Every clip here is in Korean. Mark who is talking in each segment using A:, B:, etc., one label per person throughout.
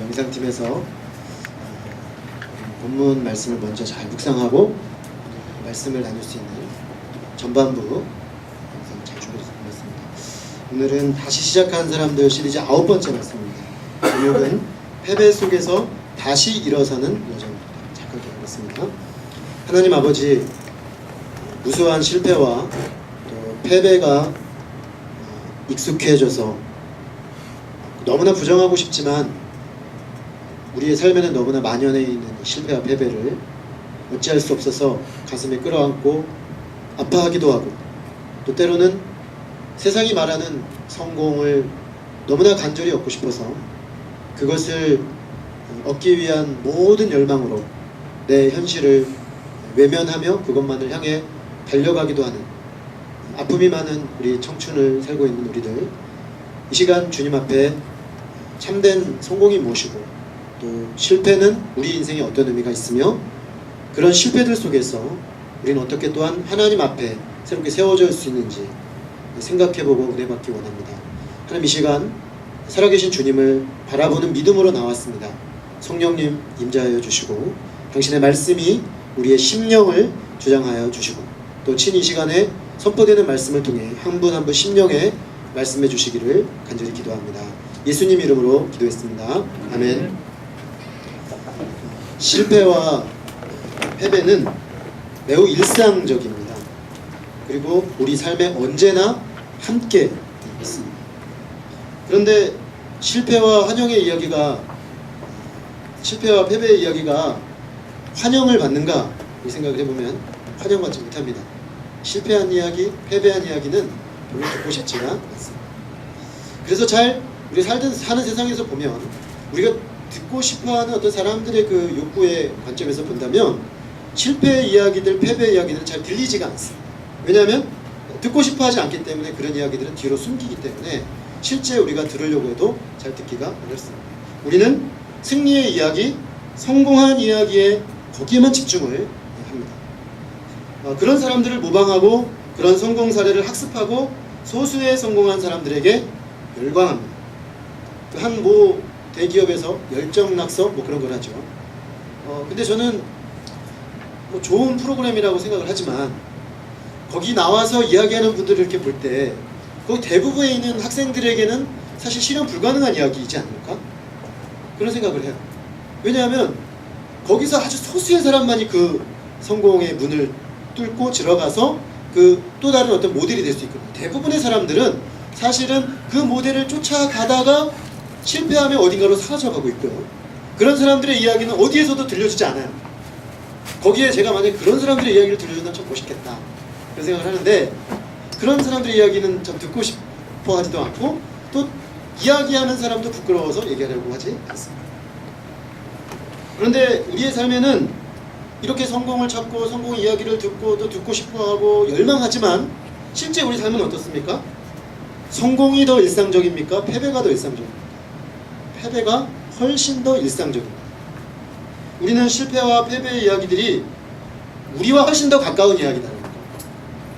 A: 영상팀에서 본문 말씀을 먼저 잘 묵상하고 말씀을 나눌 수 있는 전반부 영상 잘 준비해서 보겠습니다. 오늘은 다시 시작하는 사람들 시리즈 9번째 말씀입니다. 제목은 패배 속에서 다시 일어서는 여정입니다. 잠깐 보겠습니다. 하나님 아버지, 무수한 실패와 또 패배가 익숙해져서 너무나 부정하고 싶지만 우리의 삶에는 너무나 만연해 있는 실패와 패배를 어찌할 수 없어서 가슴에 끌어안고 아파하기도 하고, 또 때로는 세상이 말하는 성공을 너무나 간절히 얻고 싶어서 그것을 얻기 위한 모든 열망으로 내 현실을 외면하며 그것만을 향해 달려가기도 하는 아픔이 많은 우리 청춘을 살고 있는 우리들, 이 시간 주님 앞에 참된 성공이 무엇이고 또 실패는 우리 인생에 어떤 의미가 있으며 그런 실패들 속에서 우리는 어떻게 또한 하나님 앞에 새롭게 세워질 수 있는지 생각해보고 은혜받기 원합니다. 하나님, 이 시간 살아계신 주님을 바라보는 믿음으로 나왔습니다. 성령님 임재하여 주시고 당신의 말씀이 우리의 심령을 주장하여 주시고 또 친히 이 시간에 선포되는 말씀을 통해 한 분 한 분 심령에 말씀해 주시기를 간절히 기도합니다. 예수님 이름으로 기도했습니다. 아멘. 실패와 패배는 매우 일상적입니다. 그리고 우리 삶에 언제나 함께 있습니다. 그런데 실패와 패배의 이야기가 환영을 받는가 이 생각을 해보면 환영받지 못합니다. 실패한 이야기, 패배한 이야기는 별로 듣고 싶지가 않습니다. 그래서 우리 사는 세상에서 보면 우리가 듣고 싶어하는 어떤 사람들의 그 욕구의 관점에서 본다면 실패의 이야기들, 패배의 이야기들은 잘 들리지가 않습니다. 왜냐하면 듣고 싶어하지 않기 때문에 그런 이야기들은 뒤로 숨기기 때문에 실제 우리가 들으려고 해도 잘 듣기가 어렵습니다. 우리는 승리의 이야기, 성공한 이야기에 거기에만 집중을 합니다. 그런 사람들을 모방하고 그런 성공 사례를 학습하고 소수의 성공한 사람들에게 열광합니다. 한 대기업에서 열정낙서 그런 걸 하죠. 근데 저는 좋은 프로그램이라고 생각을 하지만 거기 나와서 이야기하는 분들을 이렇게 볼 때 거기 대부분에 있는 학생들에게는 사실 실현 불가능한 이야기이지 않을까? 그런 생각을 해요. 왜냐하면 거기서 아주 소수의 사람만이 그 성공의 문을 뚫고 들어가서 그 또 다른 어떤 모델이 될 수 있거든요. 대부분의 사람들은 사실은 그 모델을 쫓아가다가 실패하며 어딘가로 사라져가고 있고요. 그런 사람들의 이야기는 어디에서도 들려주지 않아요. 거기에 제가 만약에 그런 사람들의 이야기를 들려준다면 참 멋있겠다 그런 생각을 하는데, 그런 사람들의 이야기는 참 듣고 싶어 하지도 않고 또 이야기하는 사람도 부끄러워서 얘기하려고 하지 않습니다. 그런데 우리의 삶에는 이렇게 성공을 찾고 성공 이야기를 듣고 또 듣고 싶어하고 열망하지만 실제 우리 삶은 어떻습니까? 성공이 더 일상적입니까? 패배가 더 일상적입니까? 패배가 훨씬 더 일상적입니다. 우리는 실패와 패배의 이야기들이 우리와 훨씬 더 가까운 이야기라는 거,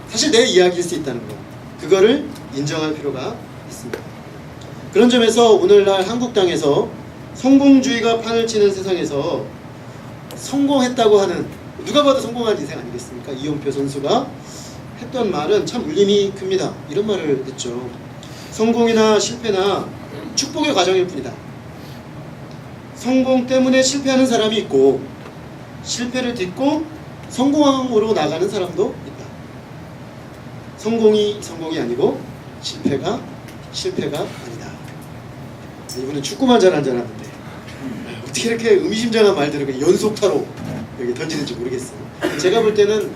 A: 사실 내 이야기일 수 있다는 거, 그거를 인정할 필요가 있습니다. 그런 점에서 오늘날 한국 땅에서 성공주의가 판을 치는 세상에서 성공했다고 하는, 누가 봐도 성공한 인생 아니겠습니까? 이용표 선수가 했던 말은 참 울림이 큽니다. 이런 말을 했죠. 성공이나 실패나 축복의 과정일 뿐이다. 성공 때문에 실패하는 사람이 있고 실패를 딛고 성공으로 나가는 사람도 있다. 성공이 아니고 실패가 아니다. 이분은 축구만 잘한 줄 알았는데 어떻게 이렇게 의미심장한 말들을 연속타로 여기 던지는지 모르겠어요. 제가 볼 때는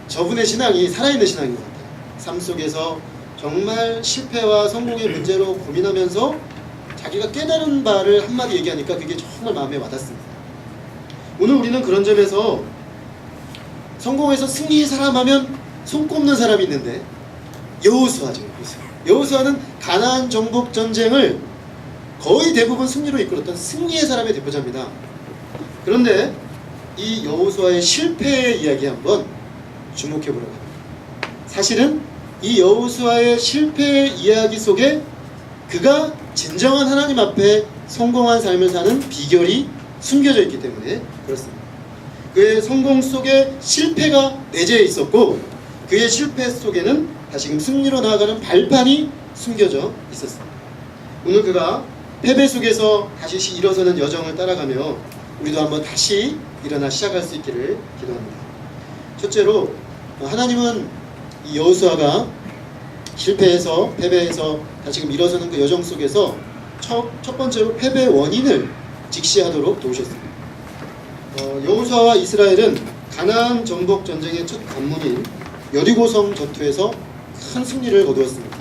A: 저분의 신앙이 살아있는 신앙인 것 같아요. 삶 속에서 정말 실패와 성공의 문제로 고민하면서 자기가 깨달은 바를 한마디 얘기하니까 그게 정말 마음에 와닿습니다. 오늘 우리는 그런 점에서 성공해서 승리의 사람 하면 손꼽는 사람이 있는데 여호수아죠. 여호수아는 가나안 정복 전쟁을 거의 대부분 승리로 이끌었던 승리의 사람의 대표자입니다. 그런데 이 여호수아의 실패의 이야기 한번 주목해 보려고 합니다. 사실은 이 여호수아의 실패의 이야기 속에 그가 진정한 하나님 앞에 성공한 삶을 사는 비결이 숨겨져 있기 때문에 그렇습니다. 그의 성공 속에 실패가 내재해 있었고 그의 실패 속에는 다시금 승리로 나아가는 발판이 숨겨져 있었습니다. 오늘 그가 패배 속에서 다시 일어서는 여정을 따라가며 우리도 한번 다시 일어나 시작할 수 있기를 기도합니다. 첫째로 하나님은 이 여호수아가 실패해서 패배해서 다시금 일어서는 그 여정 속에서 첫 번째로 패배의 원인을 직시하도록 도우셨습니다. 여호수아와 이스라엘은 가나안 정복 전쟁의 첫 관문인 여리고성 전투에서 큰 승리를 거두었습니다.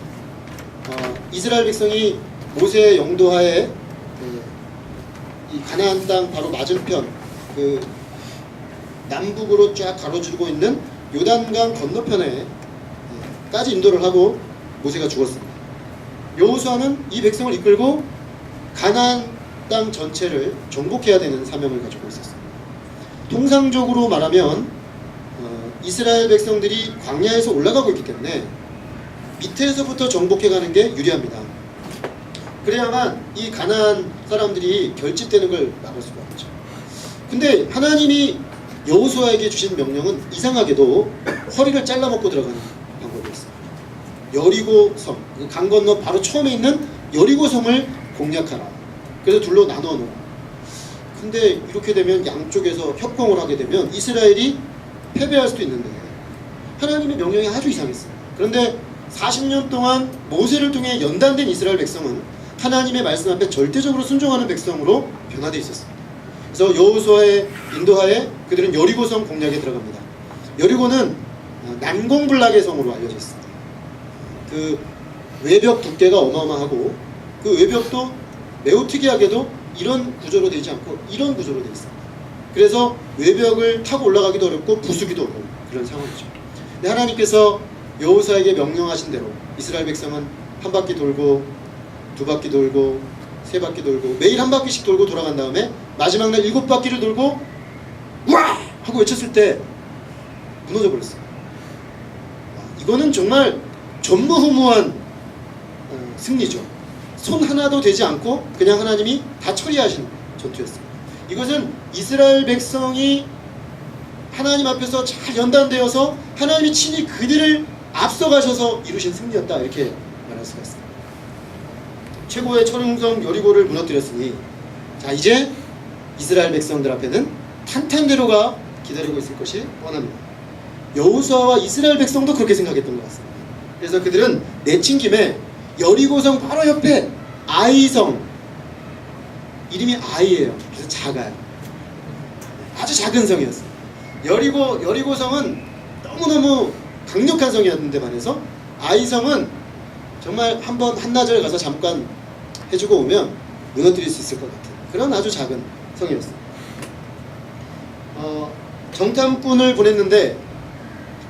A: 이스라엘 백성이 모세의 영도하에 이 가나안 땅 바로 맞은편 그 남북으로 쫙 가로지르고 있는 요단강 건너편에까지 인도를 하고 모세가 죽었습니다. 여호수아는 이 백성을 이끌고 가나안 땅 전체를 정복해야 되는 사명을 가지고 있었습니다. 통상적으로 말하면 이스라엘 백성들이 광야에서 올라가고 있기 때문에 밑에서부터 정복해가는 게 유리합니다. 그래야만 이 가나안 사람들이 결집되는 걸 막을 수가 있죠. 근데 하나님이 여호수아에게 주신 명령은 이상하게도 허리를 잘라먹고 들어가는 방법이었어요. 여리고성, 강 건너 바로 처음에 있는 여리고성을 공략하라. 그래서 둘로 나눠 놓아. 근데 이렇게 되면 양쪽에서 협공을 하게 되면 이스라엘이 패배할 수도 있는데 하나님의 명령이 아주 이상했어요. 그런데 40년 동안 모세를 통해 연단된 이스라엘 백성은 하나님의 말씀 앞에 절대적으로 순종하는 백성으로 변화되어 있었습니다. 그래서 여호수아의 인도하에 그들은 여리고성 공략에 들어갑니다. 여리고는 난공불락의 성으로 알려져 있습니다. 그 외벽 두께가 어마어마하고 그 외벽도 매우 특이하게도 이런 구조로 되지 않고 이런 구조로 되어 있습니다. 그래서 외벽을 타고 올라가기도 어렵고 부수기도 어려운 그런 상황이죠. 근데 하나님께서 여호수아에게 명령하신 대로 이스라엘 백성은 한 바퀴 돌고 두 바퀴 돌고 세 바퀴 돌고 매일 한 바퀴씩 돌고 돌아간 다음에 마지막 날 7바퀴를 돌고 와! 하고 외쳤을 때 무너져 버렸어요. 이거는 정말 전무후무한 승리죠. 손 하나도 되지 않고 그냥 하나님이 다 처리하신 전투였습니다. 이것은 이스라엘 백성이 하나님 앞에서 잘 연단되어서 하나님이 친히 그들을 앞서가셔서 이루신 승리였다, 이렇게 말할 수가 있습니다. 최고의 철옹성 여리고를 무너뜨렸으니 자 이제 이스라엘 백성들 앞에는 탄탄대로가 기다리고 있을 것이 뻔합니다. 여호수아와 이스라엘 백성도 그렇게 생각했던 것 같습니다. 그래서 그들은 내친 김에 여리고성 바로 옆에 아이성, 이름이 아이예요. 그래서 작아요. 아주 작은 성이었어요. 여리고성은 너무너무 강력한 성이었는데 반해서 아이성은 정말 한나절 가서 잠깐 해주고 오면 무너뜨릴 수 있을 것 같아요. 그런 아주 작은 성이었어요. 정탐꾼을 보냈는데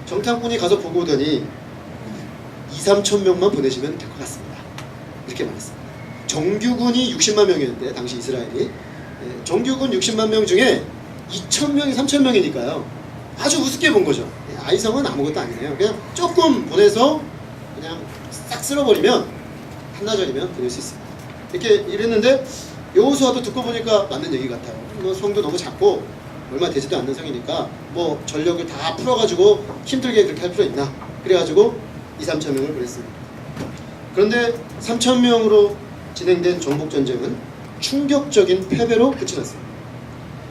A: 정탐꾼이 가서 보고 오더니 2-3천 명만 보내시면 될 것 같습니다. 이렇게 말했습니다. 정규군이 60만 명이었는데 당시 이스라엘이 정규군 60만 명 중에 2,000명이 3,000명이니까요. 아주 우습게 본 거죠. 아이성은 아무것도 아니네요. 그냥 조금 보내서 그냥 싹 쓸어버리면 한나절이면 보낼 수 있습니다. 이렇게 이랬는데 여호수아도 듣고 보니까 맞는 얘기 같아요. 뭐 성도 너무 작고 얼마 되지도 않는 성이니까 뭐 전력을 다 풀어가지고 힘들게 그렇게 할 필요 있나. 그래가지고 2-3천 명을 보냈습니다. 그런데 3,000명으로 진행된 정복전쟁은 충격적인 패배로 끝이 났습니다.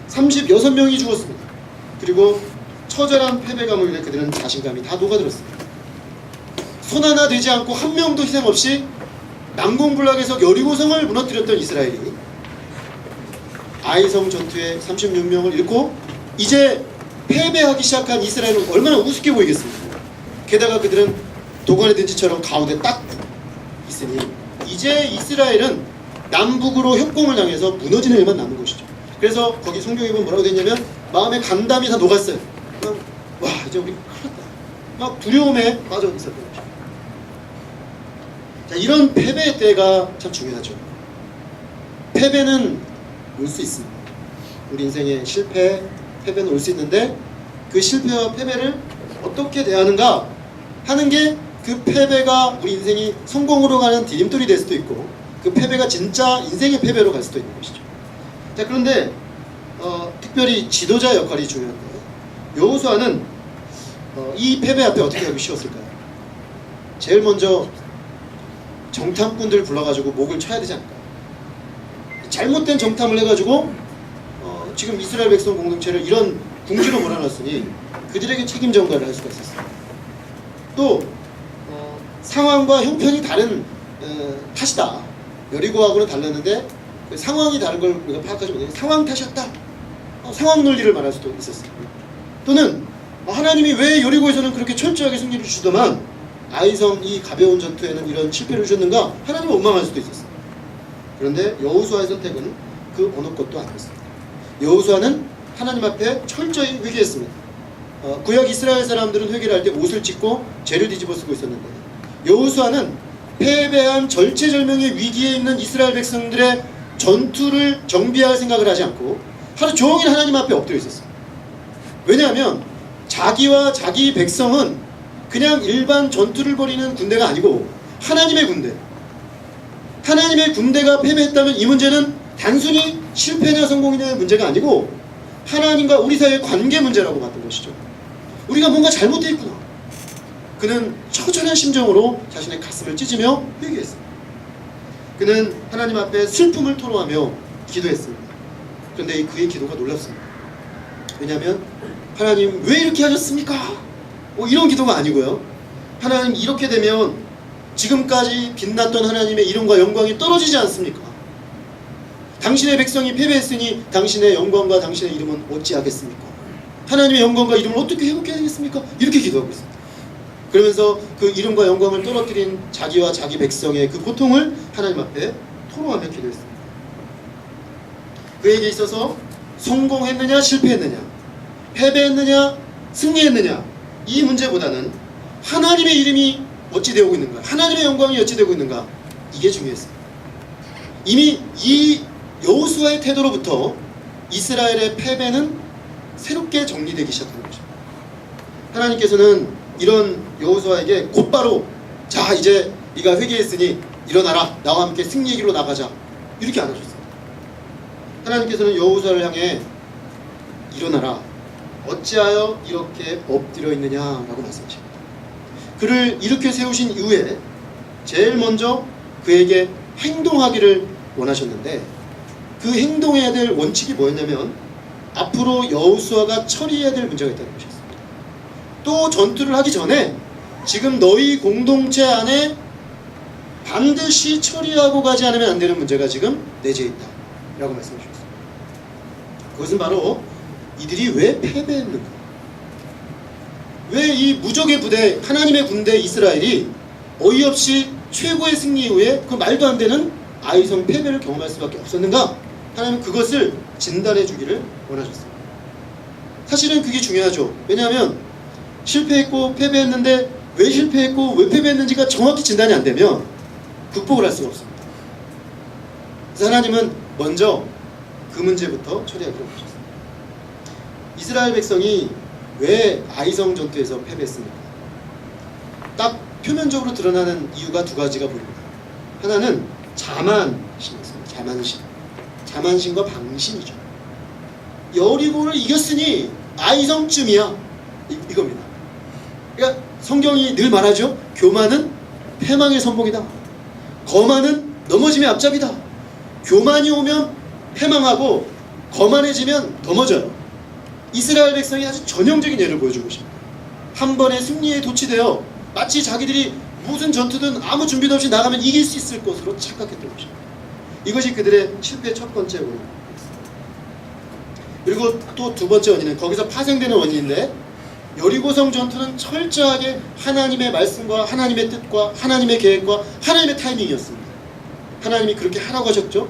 A: 36명이 죽었습니다. 그리고 처절한 패배감을 위해 그들은 자신감이 다 녹아들었습니다. 손 하나 되지 않고 한 명도 희생 없이 난공불락에서 여리고성을 무너뜨렸던 이스라엘이 아이성 전투에 36명을 잃고 이제 패배하기 시작한 이스라엘은 얼마나 우습게 보이겠습니까? 게다가 그들은 도관의 든지처럼 가운데 딱 있으니 이제 이스라엘은 남북으로 협공을 당해서 무너지는 일만 남은 것이죠. 그래서 거기 성경에 보면 뭐라고 되냐면 마음의 간담이 다 녹았어요. 와 이제 우리 큰일 났다. 막 두려움에 빠져 있었던 거죠. 자, 이런 패배의 때가 참 중요하죠. 패배는 올 수 있습니다. 우리 인생의 실패, 패배는 올 수 있는데 그 실패와 패배를 어떻게 대하는가 하는 게 그 패배가 우리 인생이 성공으로 가는 디딤돌이 될 수도 있고 그 패배가 진짜 인생의 패배로 갈 수도 있는 것이죠. 자, 그런데 특별히 지도자 역할이 중요한데요. 여호수아는 이 패배 앞에 어떻게 하기 쉬웠을까요? 제일 먼저 정탐꾼들 불러가지고 목을 쳐야 되지 않을까요? 잘못된 정탐을 해가지고 지금 이스라엘 백성 공동체를 이런 궁지로 몰아놨으니 그들에게 책임 전가를 할 수가 있었어요. 또 상황과 형편이 다른 탓이다. 여리고하고는 달랐는데 그 상황이 다른 걸 우리가 파악하지 못해 상황 탓이었다. 상황 논리를 말할 수도 있었어요. 또는 하나님이 왜 여리고에서는 그렇게 철저하게 승리를 주더만 아이성 이 가벼운 전투에는 이런 실패를 주셨는가? 하나님을 원망할 수도 있었어요. 그런데 여호수아의 선택은 그 어느 것도 아니었습니다. 여호수아는 하나님 앞에 철저히 회개했습니다. 구약 이스라엘 사람들은 회개를 할 때 옷을 찢고 죄를 뒤집어 쓰고 있었는데 여호수아는 패배한 절체절명의 위기에 있는 이스라엘 백성들의 전투를 정비할 생각을 하지 않고 하루 종일 하나님 앞에 엎드려 있었어요. 왜냐하면 자기와 자기 백성은 그냥 일반 전투를 벌이는 군대가 아니고 하나님의 군대. 하나님의 군대가 패배했다면 이 문제는 단순히 실패냐 성공이냐의 문제가 아니고 하나님과 우리 사이의 관계 문제라고 봤던 것이죠. 우리가 뭔가 잘못했구나. 그는 처절한 심정으로 자신의 가슴을 찢으며 회개했습니다. 그는 하나님 앞에 슬픔을 토로하며 기도했습니다. 그런데 그의 기도가 놀랍습니다. 왜냐하면 하나님 왜 이렇게 하셨습니까? 이런 기도가 아니고요. 하나님 이렇게 되면 지금까지 빛났던 하나님의 이름과 영광이 떨어지지 않습니까? 당신의 백성이 패배했으니 당신의 영광과 당신의 이름은 어찌하겠습니까? 하나님의 영광과 이름을 어떻게 회복해야 되겠습니까? 이렇게 기도하고 있습니다. 그러면서 그 이름과 영광을 떨어뜨린 자기와 자기 백성의 그 고통을 하나님 앞에 토로하며 기도했습니다. 그에게 있어서 성공했느냐 실패했느냐 패배했느냐 승리했느냐 이 문제보다는 하나님의 이름이 어찌 되고 있는가 하나님의 영광이 어찌 되고 있는가 이게 중요했습니다. 이미 이 여호수아의 태도로부터 이스라엘의 패배는 새롭게 정리되기 시작한 거죠. 하나님께서는 이런 여호수아에게 곧바로 자 이제 네가 회개했으니 일어나라 나와 함께 승리의 길로 나가자 이렇게 안 하셨어요. 하나님께서는 여호수아를 향해 일어나라 어찌하여 이렇게 엎드려 있느냐라고 말씀하십니다. 그를 이렇게 세우신 이후에 제일 먼저 그에게 행동하기를 원하셨는데 그 행동해야 될 원칙이 뭐였냐면 앞으로 여호수아가 처리해야 될 문제가 있다는 것이었습니다. 또 전투를 하기 전에 지금 너희 공동체 안에 반드시 처리하고 가지 않으면 안 되는 문제가 지금 내재해 있다 라고 말씀해 주셨습니다. 그것은 바로 이들이 왜 패배했는가, 왜 이 무적의 부대 하나님의 군대 이스라엘이 어이없이 최고의 승리 이후에 그 말도 안 되는 아이성 패배를 경험할 수밖에 없었는가. 하나님은 그것을 진단해 주기를 원하셨습니다. 사실은 그게 중요하죠. 왜냐하면 실패했고 패배했는데 왜 실패했고 왜 패배했는지가 정확히 진단이 안 되면 극복을 할 수가 없습니다. 그래서 하나님은 먼저 그 문제부터 처리하기로 하셨습니다. 이스라엘 백성이 왜 아이성 전투에서 패배했습니까? 딱 표면적으로 드러나는 이유가 두 가지가 보입니다. 하나는 자만심이었습니다. 자만심과 방심이죠. 여리고를 이겼으니 아이성쯤이야 이겁니다. 그러니까 성경이 늘 말하죠. 교만은 패망의 선봉이다. 거만은 넘어짐의 앞잡이다. 교만이 오면 패망하고 거만해지면 넘어져요. 이스라엘 백성이 아주 전형적인 예를 보여주고 있습니다. 한 번의 승리에 도취되어 마치 자기들이 무슨 전투든 아무 준비도 없이 나가면 이길 수 있을 것으로 착각했던 것입니다. 이것이 그들의 실패의 첫 번째 원인입니다. 그리고 또 두 번째 원인은 거기서 파생되는 원인인데 여리고성 전투는 철저하게 하나님의 말씀과 하나님의 뜻과 하나님의 계획과 하나님의 타이밍이었습니다. 하나님이 그렇게 하라고 하셨죠.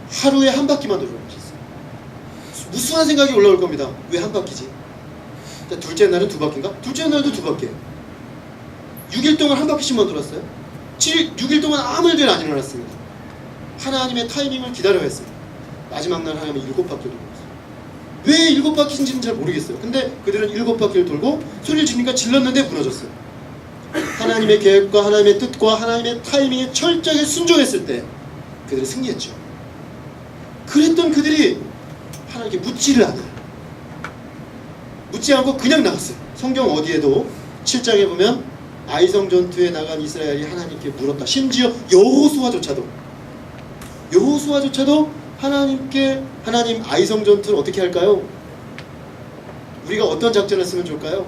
A: 하루에 한 바퀴만 돌아가셨어요. 무수한 생각이 올라올 겁니다. 왜 한 바퀴지? 자, 둘째 날은 두 바퀴인가? 둘째 날도 두 바퀴예요. 6일 동안 한 바퀴씩만 돌았어요. 6일 동안 아무 일도 안 일어났습니다. 하나님의 타이밍을 기다려야 했습니다. 마지막 날 하나님이 7바퀴를 돌았어요. 왜 7바퀴인지는 잘 모르겠어요. 근데 그들은 7바퀴를 돌고 소리를 지르니까 질렀는데 무너졌어요. 하나님의 계획과 하나님의 뜻과 하나님의 타이밍에 철저하게 순종했을 때 그들이 승리했죠. 그랬던 그들이 하나님께 묻지를 않아요. 묻지 않고 그냥 나갔어요. 성경 어디에도 7장에 보면 아이성 전투에 나간 이스라엘이 하나님께 물었다. 심지어 여호수아조차도 하나님께, 하나님 아이성 전투를 어떻게 할까요? 우리가 어떤 작전을 쓰면 좋을까요?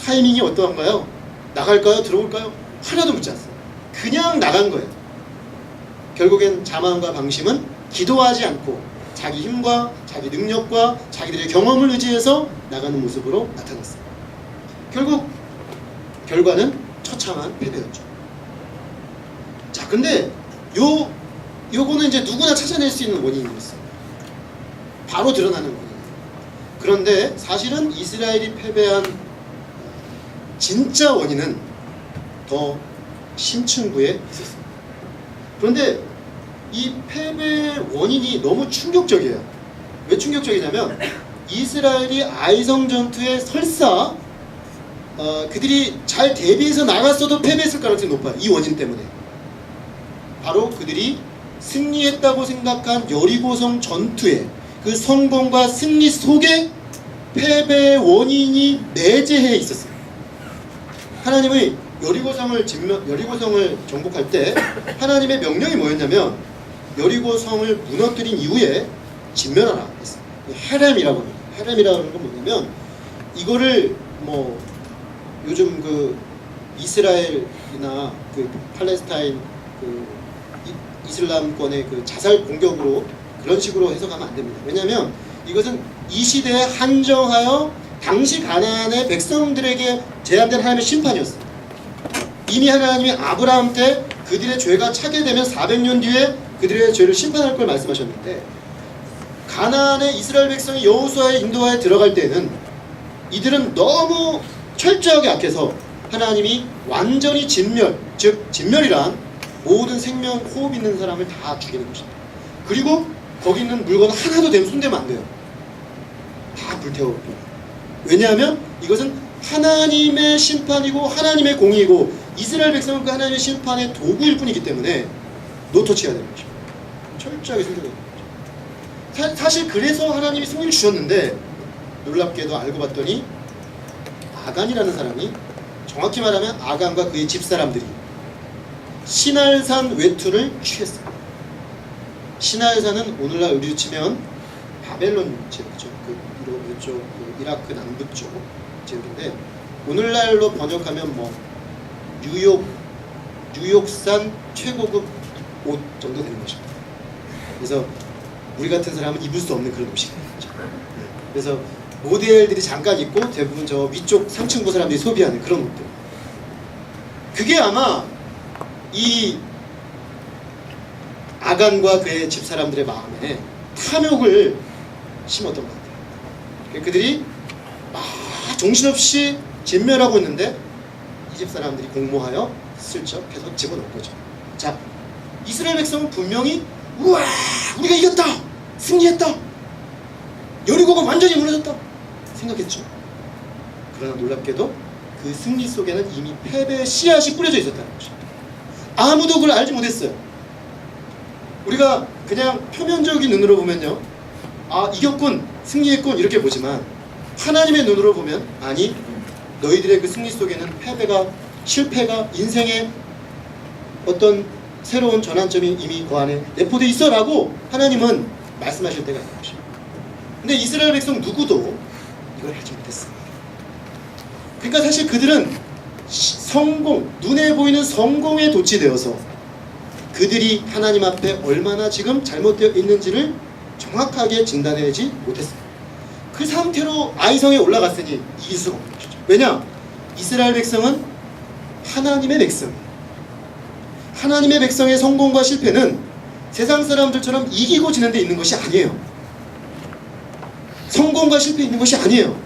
A: 타이밍이 어떠한가요? 나갈까요? 들어올까요? 하나도 묻지 않았어요. 그냥 나간 거예요. 결국엔 자만과 방심은 기도하지 않고 자기 힘과 자기 능력과 자기들의 경험을 의지해서 나가는 모습으로 나타났어요. 결국 결과는 처참한 패배였죠. 자, 근데 요거는 이제 누구나 찾아낼 수 있는 원인이었어요. 바로 드러나는 원인. 그런데 사실은 이스라엘이 패배한 진짜 원인은 더 심층부에 있었어요. 그런데 이 패배 원인이 너무 충격적이에요. 왜 충격적이냐면 이스라엘이 아이성 전투에 설사 그들이 잘 대비해서 나갔어도 패배했을 가능성이 높아요. 이 원인 때문에. 바로 그들이 승리했다고 생각한 여리고성 전투의 그 성공과 승리 속에 패배의 원인이 내재해 있었어요. 하나님의 여리고성을 정복할 때 하나님의 명령이 뭐였냐면 여리고성을 무너뜨린 이후에 진멸하라 했어요. 헤렘이라고 합니다. 헤렘이라고 하는 건 뭐냐면 이거를 뭐 요즘 그 이스라엘이나 그 팔레스타인 그 이슬람권의 그 자살 공격으로 그런 식으로 해석하면 안 됩니다. 왜냐하면 이것은 이 시대에 한정하여 당시 가나안의 백성들에게 제한된 하나님의 심판이었어요. 이미 하나님이 아브라함 때 그들의 죄가 차게 되면 400년 뒤에 그들의 죄를 심판할 걸 말씀하셨는데 가나안의 이스라엘 백성이 여호수아의 인도하에 들어갈 때는 이들은 너무 철저하게 악해서 하나님이 완전히 진멸, 즉 진멸이란 모든 생명 호흡 있는 사람을 다 죽이는 것입니다. 그리고 거기 있는 물건 하나도 손대면 안 돼요. 다 불태워버립니다. 왜냐하면 이것은 하나님의 심판이고 하나님의 공의이고 이스라엘 백성은 그 하나님의 심판의 도구일 뿐이기 때문에 노터치해야 되는 것입니다. 철저하게 숨겨야 되는 거죠. 사실 그래서 하나님이 승리를 주셨는데 놀랍게도 알고 봤더니 아간이라는 사람이, 정확히 말하면 아간과 그의 집사람들이 신할산 외투를 취했습니다. 신할산은 오늘날 우리로 치면 바벨론 지역이죠. 이쪽 이라크 남부 쪽 지역인데 오늘날로 번역하면 뭐 뉴욕산 최고급 옷 정도 되는 것입니다. 그래서 우리 같은 사람은 입을 수 없는 그런 옷이에요. 그래서 모델들이 잠깐 입고 대부분 저 위쪽 상층부 사람들이 소비하는 그런 옷들. 그게 아마 이 아간과 그의 집사람들의 마음에 탐욕을 심었던 것 같아요. 그들이 막 정신없이 진멸하고 있는데 이 집사람들이 공모하여 슬쩍 해서 집어넣은 거죠. 자, 이스라엘 백성은 분명히 우와 우리가 이겼다, 승리했다, 여리고가 완전히 무너졌다 생각했죠. 그러나 놀랍게도 그 승리 속에는 이미 패배의 씨앗이 뿌려져 있었다는 것입니다. 아무도 그걸 알지 못했어요. 우리가 그냥 표면적인 눈으로 보면요, 아 이겼군, 승리했군 이렇게 보지만 하나님의 눈으로 보면 아니, 너희들의 그 승리 속에는 패배가, 실패가, 인생의 어떤 새로운 전환점이 이미 그 안에 내포되어 있어 라고 하나님은 말씀하실 때가 있는 것입니다. 근데 이스라엘 백성 누구도 이걸 하지 못했어요. 그러니까 사실 그들은 성공, 눈에 보이는 성공에 도취되어서 그들이 하나님 앞에 얼마나 지금 잘못되어 있는지를 정확하게 진단해내지 못했어요. 그 상태로 아이성에 올라갔으니 이길 수가 없는 것이죠. 왜냐? 이스라엘 백성은 하나님의 백성이에요. 하나님의 백성의 성공과 실패는 세상 사람들처럼 이기고 지는 데 있는 것이 아니에요. 성공과 실패에 있는 것이 아니에요.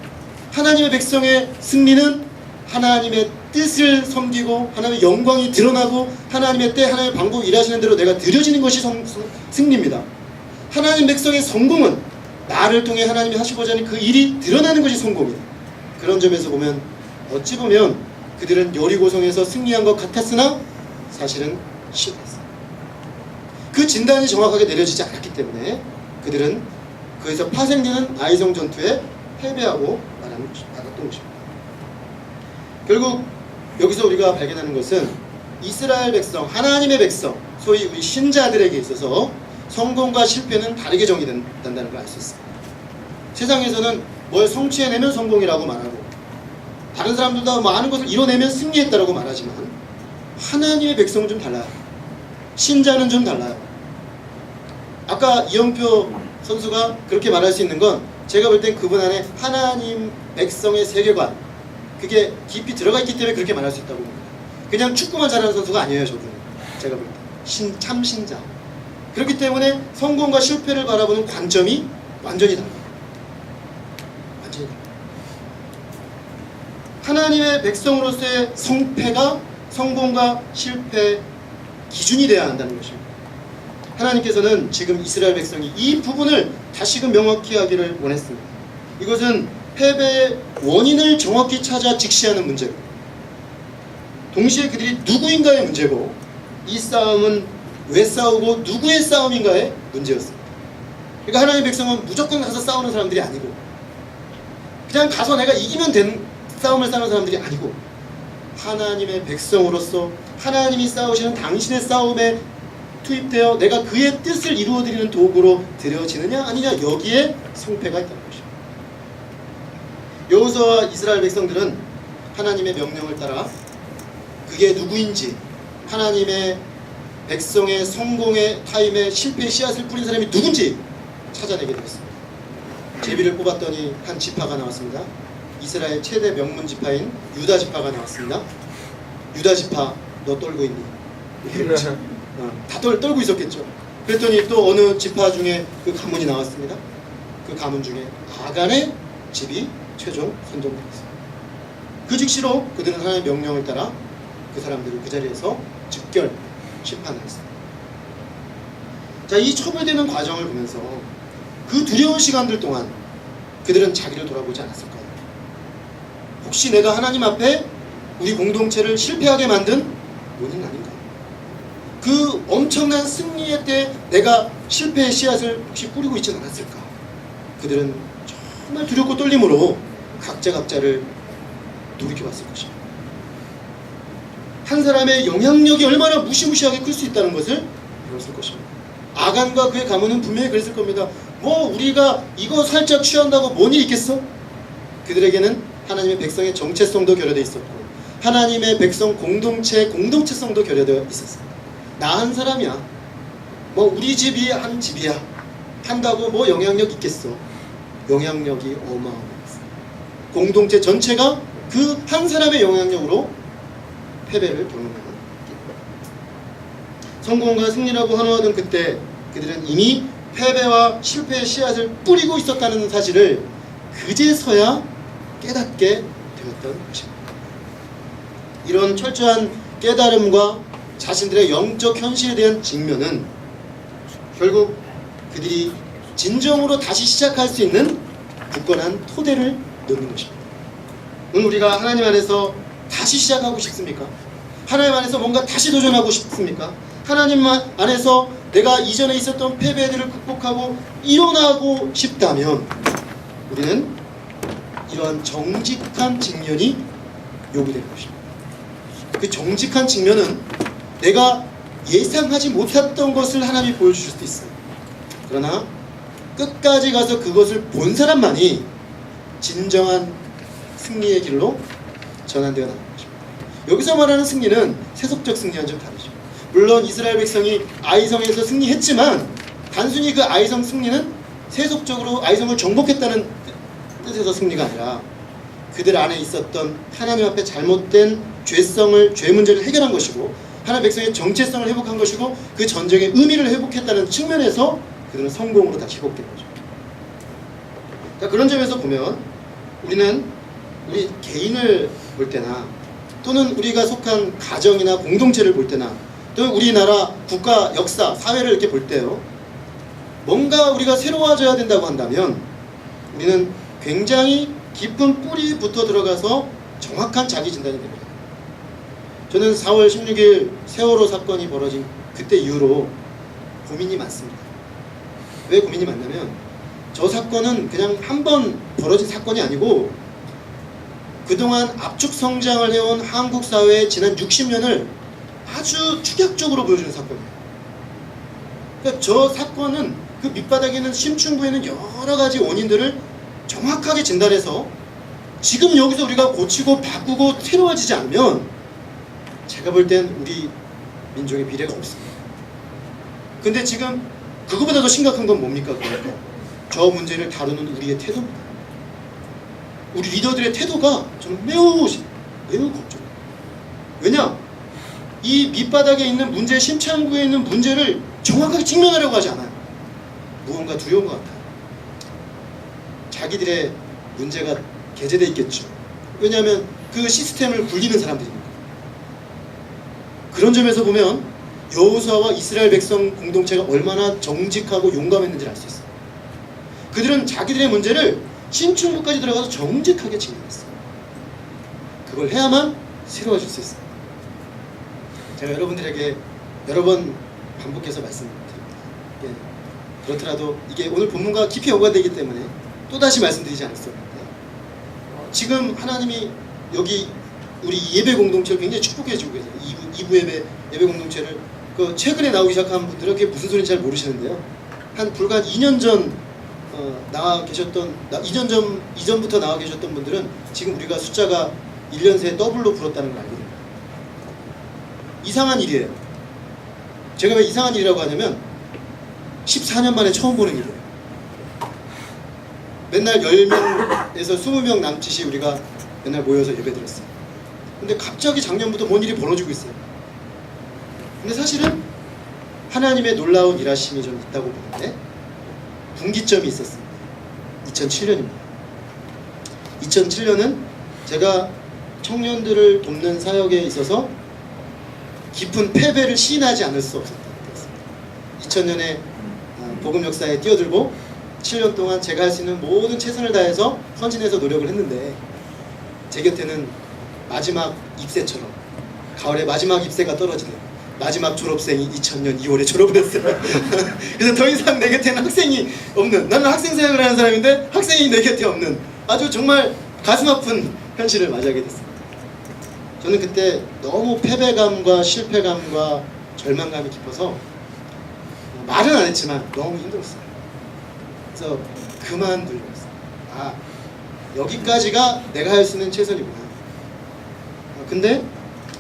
A: 하나님의 백성의 승리는 하나님의 뜻을 섬기고 하나님의 영광이 드러나고 하나님의 때 하나님의 방법 일하시는 대로 내가 드려지는 것이 승리입니다. 하나님 백성의 성공은 나를 통해 하나님이 하시고자 하는 그 일이 드러나는 것이 성공이에요. 그런 점에서 보면 어찌 보면 그들은 여리고성에서 승리한 것 같았으나 사실은 실패했어요. 그 진단이 정확하게 내려지지 않았기 때문에 그들은 거기서 파생되는 아이성 전투에 패배하고 말았던 것입니다. 결국 여기서 우리가 발견하는 것은 이스라엘 백성, 하나님의 백성, 소위 우리 신자들에게 있어서 성공과 실패는 다르게 정의된다는 걸 알 수 있습니다. 세상에서는 뭘 성취해내면 성공이라고 말하고 다른 사람들도 많은 것을 이뤄내면 승리했다라고 말하지만 하나님의 백성은 좀 달라요. 신자는 좀 달라요. 아까 이영표 선수가 그렇게 말할 수 있는 건 제가 볼 땐 그분 안에 하나님 백성의 세계관 그게 깊이 들어가 있기 때문에 그렇게 말할 수 있다고 봅니다. 그냥 축구만 잘하는 선수가 아니에요. 저분은 제가 볼 때 참 신자. 그렇기 때문에 성공과 실패를 바라보는 관점이 완전히 달라요. 완전히 달라요. 하나님의 백성으로서의 성패가 성공과 실패 기준이 되어야 한다는 것입니다. 하나님께서는 지금 이스라엘 백성이 이 부분을 다시금 명확히 하기를 원했습니다. 이것은 패배의 원인을 정확히 찾아 직시하는 문제고 동시에 그들이 누구인가의 문제고 이 싸움은 왜 싸우고 누구의 싸움인가의 문제였습니다. 그러니까 하나님의 백성은 무조건 가서 싸우는 사람들이 아니고 그냥 가서 내가 이기면 되는 싸움을 싸우는 사람들이 아니고 하나님의 백성으로서 하나님이 싸우시는 당신의 싸움에 투입되어 내가 그의 뜻을 이루어드리는 도구로 드려지느냐 아니냐 여기에 성패가 있다는 것입니다. 여호수아와 이스라엘 백성들은 하나님의 명령을 따라 그게 누구인지 하나님의 백성의 성공의 타임에 실패의 씨앗을 뿌린 사람이 누군지 찾아내게 되었습니다. 제비를 뽑았더니 한 지파가 나왔습니다. 이스라엘 최대 명문 지파인 유다 지파가 나왔습니다. 유다 지파 너 떨고 있니? 다 떨고 있었겠죠. 그랬더니 또 어느 지파 중에 그 가문이 나왔습니다. 그 가문 중에 아간의 집이 최종 선정되었습니다. 그 즉시로 그들은 하나님의 명령을 따라 그 사람들을 그 자리에서 즉결 심판을 했습니다. 자, 이 처벌되는 과정을 보면서 그 두려운 시간들 동안 그들은 자기를 돌아보지 않았을까요? 혹시 내가 하나님 앞에 우리 공동체를 실패하게 만든 원인 아닌가? 그 엄청난 승리의 때 내가 실패의 씨앗을 혹시 뿌리고 있지는 않았을까? 그들은 정말 두렵고 떨림으로 각자를 돌이켜봤을 것입니다. 한 사람의 영향력이 얼마나 무시무시하게 클 수 있다는 것을 배웠을 것입니다. 아간과 그의 가문은 분명히 그랬을 겁니다. 뭐 우리가 이거 살짝 취한다고 뭔 일이 있겠어? 그들에게는 하나님의 백성의 정체성도 결여되어 있었고 하나님의 백성 공동체성도 결여되어 있었습니다. 나 한 사람이야. 뭐 우리 집이 한 집이야. 한다고 뭐 영향력 있겠어? 영향력이 어마어마했습니다. 공동체 전체가 그 한 사람의 영향력으로 패배를 경험하는 성공과 승리라고 환호하던 그때 그들은 이미 패배와 실패의 씨앗을 뿌리고 있었다는 사실을 그제서야 깨닫게 되었던 것입니다. 이런 철저한 깨달음과 자신들의 영적 현실에 대한 직면은 결국 그들이 진정으로 다시 시작할 수 있는 굳건한 토대를 놓는 것입니다. 오늘 우리가 하나님 안에서 다시 시작하고 싶습니까? 하나님 안에서 뭔가 다시 도전하고 싶습니까? 하나님 안에서 내가 이전에 있었던 패배들을 극복하고 일어나고 싶다면 우리는 이러한 정직한 직면이 요구되는 것입니다. 그 정직한 직면은 내가 예상하지 못했던 것을 하나님이 보여주실 수도 있어요. 그러나 끝까지 가서 그것을 본 사람만이 진정한 승리의 길로 전환되어 나가는 것입니다. 여기서 말하는 승리는 세속적 승리와는 좀 다르죠. 물론 이스라엘 백성이 아이성에서 승리했지만 단순히 그 아이성 승리는 세속적으로 아이성을 정복했다는 뜻에서 승리가 아니라 그들 안에 있었던 하나님 앞에 잘못된 죄 문제를 해결한 것이고 하나님 백성의 정체성을 회복한 것이고 그 전쟁의 의미를 회복했다는 측면에서 그들은 성공으로 다시 회복된 거죠. 자, 그런 점에서 보면 우리는 우리 개인을 볼 때나 또는 우리가 속한 가정이나 공동체를 볼 때나 또 우리나라 국가 역사 사회를 이렇게 볼 때요 뭔가 우리가 새로워져야 된다고 한다면 우리는 굉장히 깊은 뿌리부터 들어가서 정확한 자기 진단이 됩니다. 저는 4월 16일 세월호 사건이 벌어진 그때 이후로 고민이 많습니다. 왜 고민이 많냐면 저 사건은 그냥 한 번 벌어진 사건이 아니고 그동안 압축 성장을 해온 한국 사회의 지난 60년을 아주 축약적으로 보여주는 사건이에요. 그러니까 저 사건은 그 밑바닥에 있는 심층부에 있는 여러 가지 원인들을 정확하게 진단해서 지금 여기서 우리가 고치고 바꾸고 새로워지지 않으면 제가 볼 땐 우리 민족의 미래가 없습니다. 근데 지금 그거보다 더 심각한 건 뭡니까? 그러니까 저 문제를 다루는 우리의 태도입니다. 우리 리더들의 태도가 저는 매우 걱정입니다. 왜냐? 이 밑바닥에 있는 문제, 심창구에 있는 문제를 정확하게 직면하려고 하지 않아요. 무언가 두려운 것 같아요. 자기들의 문제가 게재되어 있겠죠. 왜냐하면 그 시스템을 굴리는 사람들이니까. 그런 점에서 보면 여호수아와 이스라엘 백성 공동체가 얼마나 정직하고 용감했는지를 알 수 있어요. 그들은 자기들의 문제를 심층부까지 들어가서 정직하게 직면했어요. 그걸 해야만 새로워질 수 있어요. 제가 여러분들에게 여러 번 반복해서 말씀드립니다. 예, 그렇더라도 이게 오늘 본문과 깊이 연관되기 때문에 또다시 말씀드리지 않을 수 없는데 지금 하나님이 여기 우리 예배 공동체를 굉장히 축복해 주고 계세요. 2부 예배 공동체를 그 최근에 나오기 시작한 분들은 그게 무슨 소리인지 잘 모르시는데요. 한 불과 2년 전 나와 계셨던 2년 전 이전부터 나와 계셨던 분들은 지금 우리가 숫자가 1년 새에 더블로 불었다는 걸 알게 됩니다. 이상한 일이에요. 제가 왜 이상한 일이라고 하냐면 14년 만에 처음 보는 일이에요. 맨날 10명에서 20명 남짓이 우리가 맨날 모여서 예배 드렸어요. 근데 갑자기 작년부터 뭔 일이 벌어지고 있어요. 근데 사실은 하나님의 놀라운 일하심이 좀 있다고 보는데 분기점이 있었습니다. 2007년입니다. 2007년은 제가 청년들을 돕는 사역에 있어서 깊은 패배를 시인하지 않을 수 없었던 때였습니다. 2000년에 복음 역사에 뛰어들고 7년 동안 제가 할 수 있는 모든 최선을 다해서 선진해서 노력을 했는데 제 곁에는 마지막 입새처럼 가을에 마지막 입새가 떨어지는 마지막 졸업생이 2000년 2월에 졸업을 했어요. 그래서 더 이상 내 곁에는 학생이 없는, 나는 학생 사역을 하는 사람인데 학생이 내 곁에 없는 아주 정말 가슴 아픈 현실을 맞이하게 됐습니다. 저는 그때 너무 패배감과 실패감과 절망감이 깊어서 말은 안 했지만 너무 힘들었어요. 그래서 그만두려고 했어요. 아, 여기까지가 내가 할 수 있는 최선이구나. 근데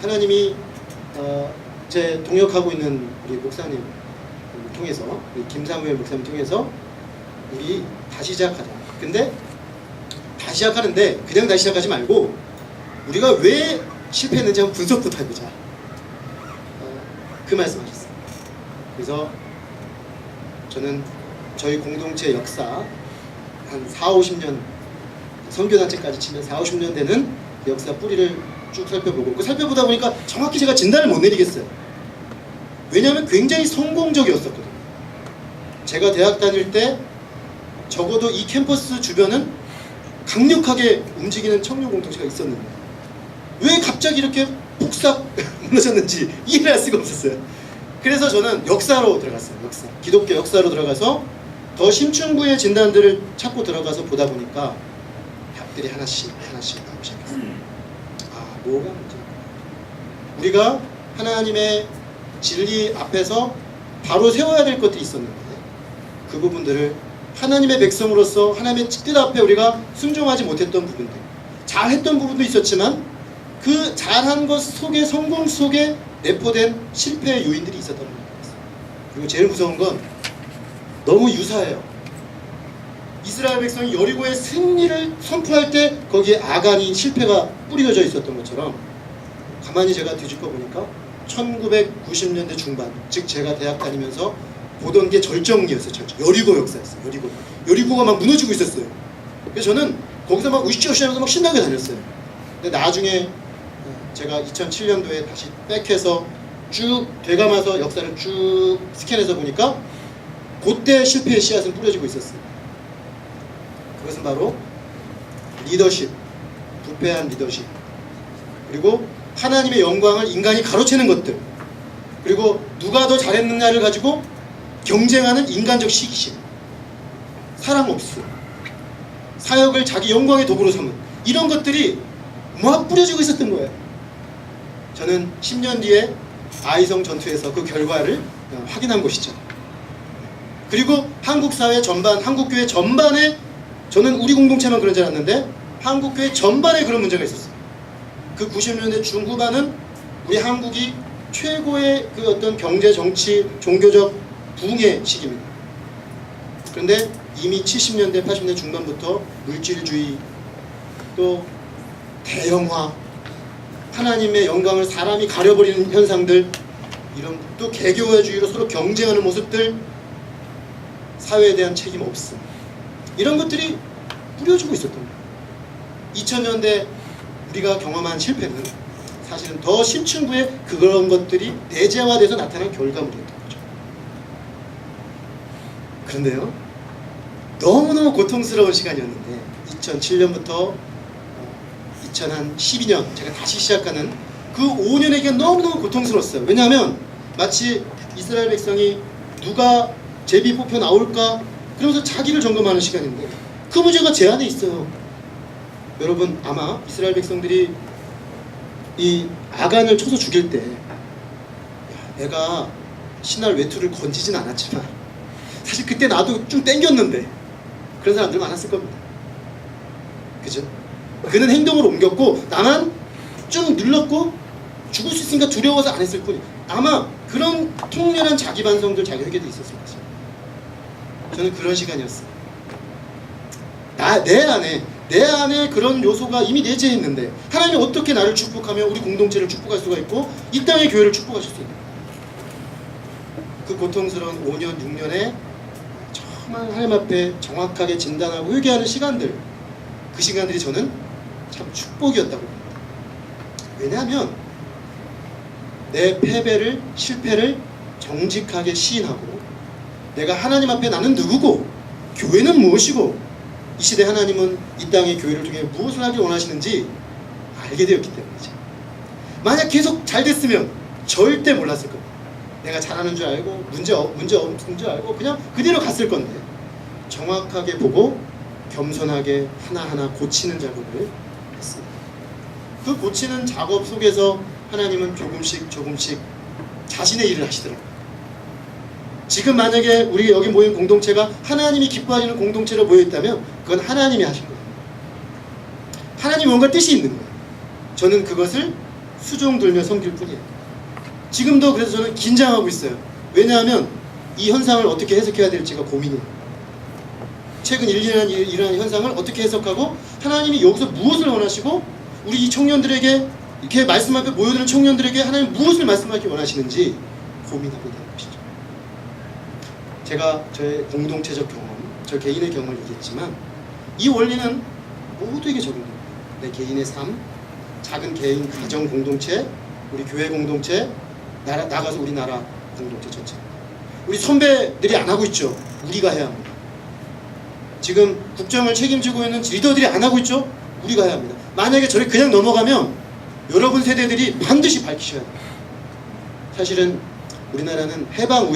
A: 하나님이 제 동역하고 있는 우리 목사님 통해서, 우리 김사무엘 목사님 통해서 우리 다시 시작하자. 근데 다시 시작하는데 그냥 다시 시작하지 말고 우리가 왜 실패했는지 한번 분석부터 해보자. 그 말씀하셨어요. 그래서 저는 저희 공동체 역사 한 40-50년 선교단체까지 치면 40-50년 되는 그 역사 뿌리를 쭉 살펴보고 그 살펴보다 보니까 정확히 제가 진단을 못 내리겠어요. 왜냐하면 굉장히 성공적이었었거든요. 제가 대학 다닐 때 적어도 이 캠퍼스 주변은 강력하게 움직이는 청년 공동체가 있었는데 왜 갑자기 이렇게 폭삭 무너졌는지 이해를 할 수가 없었어요. 그래서 저는 역사로 들어갔어요. 역사, 기독교 역사로 들어가서 더 심층부의 진단들을 찾고 들어가서 보다 보니까 답들이 하나씩 나오기 시작했어요. 뭐가 문제인가? 우리가 하나님의 진리 앞에서 바로 세워야 될 것들이 있었는데 그 부분들을 하나님의 백성으로서 하나님의 뜻 앞에 우리가 순종하지 못했던 부분들, 잘했던 부분도 있었지만 그 잘한 것 속에, 성공 속에 내포된 실패의 요인들이 있었다는 거예요. 그리고 제일 무서운 건 너무 유사해요. 이스라엘 백성이 여리고의 승리를 선포할 때 거기에 아간이 실패가 뿌려져 있었던 것처럼 가만히 제가 뒤집어 보니까 1990년대 중반, 즉 제가 대학 다니면서 보던 게 절정기였어요. 여리고 역사였어요. 여리고가 막 무너지고 있었어요. 그래서 저는 거기서 막 으쌰으쌰하면서 막 신나게 다녔어요. 근데 나중에 제가 2007년도에 다시 백해서 쭉 되감아서 역사를 쭉 스캔해서 보니까 그때 실패의 씨앗은 뿌려지고 있었어요. 그것은 바로 리더십, 부패한 리더십, 그리고 하나님의 영광을 인간이 가로채는 것들, 그리고 누가 더 잘했느냐를 가지고 경쟁하는 인간적 시기심, 사랑 없음, 사역을 자기 영광의 도구로 삼은 이런 것들이 막 뿌려지고 있었던 거예요. 저는 10년 뒤에 아이성 전투에서 그 결과를 확인한 것이죠. 그리고 한국 사회 전반, 한국 교회 전반에, 저는 우리 공동체만 그런 줄 알았는데 한국 교회 전반에 그런 문제가 있었어요. 그 90년대 중후반은 우리 한국이 최고의 그 어떤 경제, 정치, 종교적 부흥의 시기입니다. 그런데 이미 70년대, 80년대 중반부터 물질주의, 또 대형화, 하나님의 영광을 사람이 가려버리는 현상들, 이런 또 개교회주의로 서로 경쟁하는 모습들, 사회에 대한 책임 없음, 이런 것들이 뿌려지고 있었던 거예요. 2000년대 우리가 경험한 실패는 사실은 더 심층부에 그런 것들이 내재화돼서 나타난 결과물이었던 거죠. 그런데요, 너무너무 고통스러운 시간이었는데 2007년부터 2012년 제가 다시 시작하는 그 5년의 기간 너무너무 고통스러웠어요. 왜냐하면 마치 이스라엘 백성이 누가 제비 뽑혀 나올까 그러면서 자기를 점검하는 시간인데 그 문제가 제 안에 있어요. 여러분, 아마 이스라엘 백성들이 이 아간을 쳐서 죽일 때 내가 신할 외투를 건지진 않았지만 사실 그때 나도 좀 땡겼는데 그런 사람들 많았을 겁니다. 그죠? 그는 행동을 옮겼고 나만 좀 눌렀고 죽을 수 있으니까 두려워서 안 했을 뿐이, 아마 그런 통렬한 자기 반성들, 자기 회개도 있었을 것이에요. 저는 그런 시간이었어요. 내 안에 그런 요소가 이미 내재했는데 하나님이 어떻게 나를 축복하며 우리 공동체를 축복할 수가 있고 이 땅의 교회를 축복하실 수 있는, 그 고통스러운 5년, 6년에 정말 하나님 앞에 정확하게 진단하고 회개하는 시간들, 그 시간들이 저는 참 축복이었다고 봅니다. 왜냐하면 내 패배를, 실패를 정직하게 시인하고 내가 하나님 앞에 나는 누구고 교회는 무엇이고 이 시대 하나님은 이 땅의 교회를 통해 무엇을 하길 원하시는지 알게 되었기 때문이죠. 만약 계속 잘 됐으면 절대 몰랐을 겁니다. 내가 잘하는 줄 알고 문제 없는 줄 알고 그냥 그대로 갔을 건데 정확하게 보고 겸손하게 하나하나 고치는 작업을 했습니다. 그 고치는 작업 속에서 하나님은 조금씩 자신의 일을 하시더라고요. 지금 만약에 우리 여기 모인 공동체가 하나님이 기뻐하시는 공동체로 모여있다면 그건 하나님이 하신 거예요. 하나님이 뭔가 뜻이 있는 거예요. 저는 그것을 수종 들며 섬길 뿐이에요. 지금도 그래서 저는 긴장하고 있어요. 왜냐하면 이 현상을 어떻게 해석해야 될지가 고민이에요. 최근 일어난 현상을 어떻게 해석하고 하나님이 여기서 무엇을 원하시고 우리 이 청년들에게, 이렇게 말씀 앞에 모여드는 청년들에게 하나님 무엇을 말씀하기 원하시는지 고민하고 있는 것이죠. 제가 저의 공동체적 경험, 저 개인의 경험을 얘기했지만 이 원리는 모두에게 적용됩니다. 내 개인의 삶, 작은 개인 가정 공동체, 우리 교회 공동체, 나가서 우리나라 공동체 전체. 우리 선배들이 안 하고 있죠. 우리가 해야 합니다. 지금 국정을 책임지고 있는 리더들이 안 하고 있죠. 우리가 해야 합니다. 만약에 저를 그냥 넘어가면 여러분 세대들이 반드시 밝히셔야 돼요. 사실은 우리나라는 해방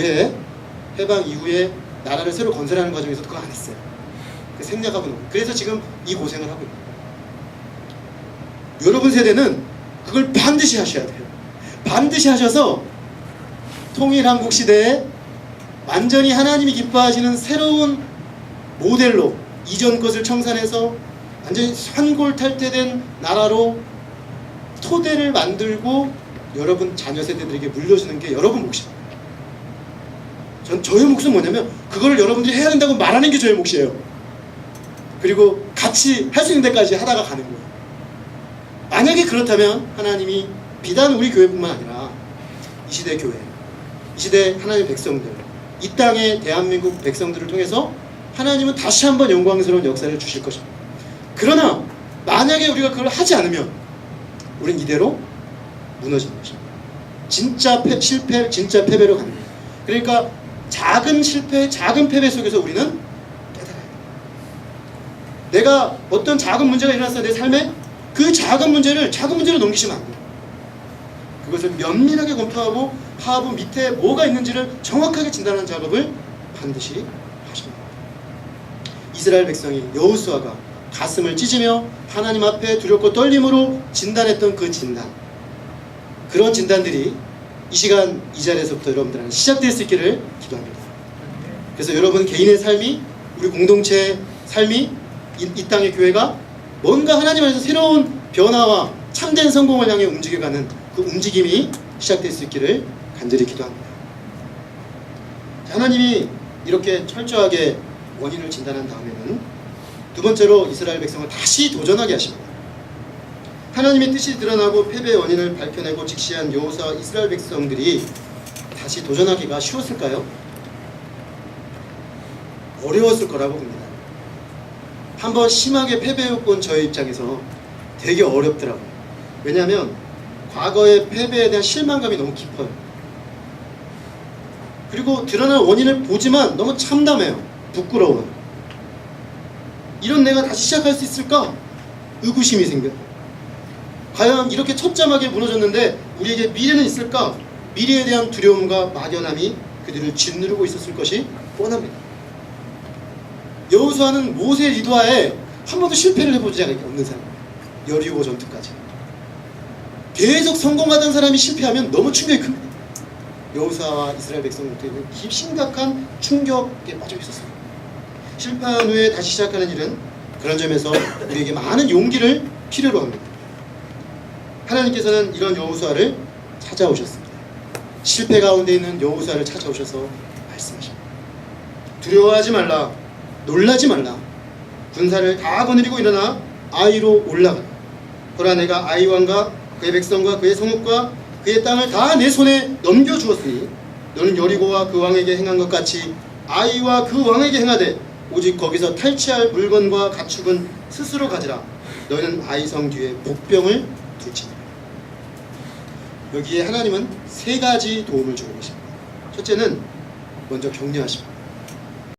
A: 이후에 나라를 새로 건설하는 과정에서도 그거 안 했어요. 생략하고 있는 거예요. 그래서 지금 이 고생을 하고 있는 거예요. 여러분 세대는 그걸 반드시 하셔야 돼요. 반드시 하셔서 통일한국 시대에 완전히 하나님이 기뻐하시는 새로운 모델로 이전 것을 청산해서 완전히 환골탈태된 나라로 토대를 만들고 여러분 자녀 세대들에게 물려주는 게 여러분 몫입니다. 저의 몫은 뭐냐면 그걸 여러분들이 해야 된다고 말하는 게 저의 몫이에요. 그리고 같이 할 수 있는 데까지 하다가 가는 거예요. 만약에 그렇다면 하나님이 비단 우리 교회뿐만 아니라 이 시대 교회, 이 시대 하나님의 백성들, 이 땅의 대한민국 백성들을 통해서 하나님은 다시 한번 영광스러운 역사를 주실 것입니다. 그러나 만약에 우리가 그걸 하지 않으면 우린 이대로 무너지는 것입니다. 진짜 실패, 진짜 패배로 가는 거예요. 그러니까 작은 실패, 작은 패배 속에서 우리는 깨달아야 돼요. 내가 어떤 작은 문제가 일어났어요, 내 삶에. 그 작은 문제로 넘기시면 안 돼요. 그것을 면밀하게 검토하고 하부 밑에 뭐가 있는지를 정확하게 진단하는 작업을 반드시 하십니다. 이스라엘 백성이 여호수아가 가슴을 찢으며 하나님 앞에 두렵고 떨림으로 진단했던 그 진단, 그런 진단들이 이 시간 이 자리에서부터 여러분들한테 시작될 수 있기를 기도합니다. 그래서 여러분 개인의 삶이, 우리 공동체의 삶이, 이 땅의 교회가 뭔가 하나님 안에서 새로운 변화와 참된 성공을 향해 움직여가는 그 움직임이 시작될 수 있기를 간절히 기도합니다. 하나님이 이렇게 철저하게 원인을 진단한 다음에는 두 번째로 이스라엘 백성을 다시 도전하게 하십니다. 하나님의 뜻이 드러나고 패배의 원인을 밝혀내고 직시한 여호수아와 이스라엘 백성들이 다시 도전하기가 쉬웠을까요? 어려웠을 거라고 봅니다. 한번 심하게 패배해본 저의 입장에서 되게 어렵더라고요. 왜냐하면 과거의 패배에 대한 실망감이 너무 깊어요. 그리고 드러난 원인을 보지만 너무 참담해요. 부끄러워요. 이런 내가 다시 시작할 수 있을까? 의구심이 생겨요. 과연 이렇게 처참하게 무너졌는데 우리에게 미래는 있을까? 미래에 대한 두려움과 막연함이 그들을 짓누르고 있었을 것이 뻔합니다. 여호수아는 모세 리더하에 한 번도 실패를 해보지 않는 사람, 여리고 전투까지 계속 성공하던 사람이 실패하면 너무 충격이 큽니다. 여호수아와 이스라엘 백성들은 심각한 충격에 빠져 있었어요. 실패한 후에 다시 시작하는 일은 그런 점에서 우리에게 많은 용기를 필요로 합니다. 하나님께서는 이런 여호수아를 찾아오셨습니다. 실패 가운데 있는 여호수아를 찾아오셔서 말씀하십니다. 두려워하지 말라, 놀라지 말라. 군사를 다 거느리고 일어나 아이로 올라가라. 보라, 내가 아이 왕과 그의 백성과 그의 성읍과 그의 땅을 다 내 손에 넘겨주었으니 너는 여리고와 그 왕에게 행한 것 같이 아이와 그 왕에게 행하되 오직 거기서 탈취할 물건과 가축은 스스로 가지라. 너는 아이 성 뒤에 복병을 둘지니라. 여기에 하나님은 세 가지 도움을 주고 계십니다. 첫째는 먼저 격려하십니다.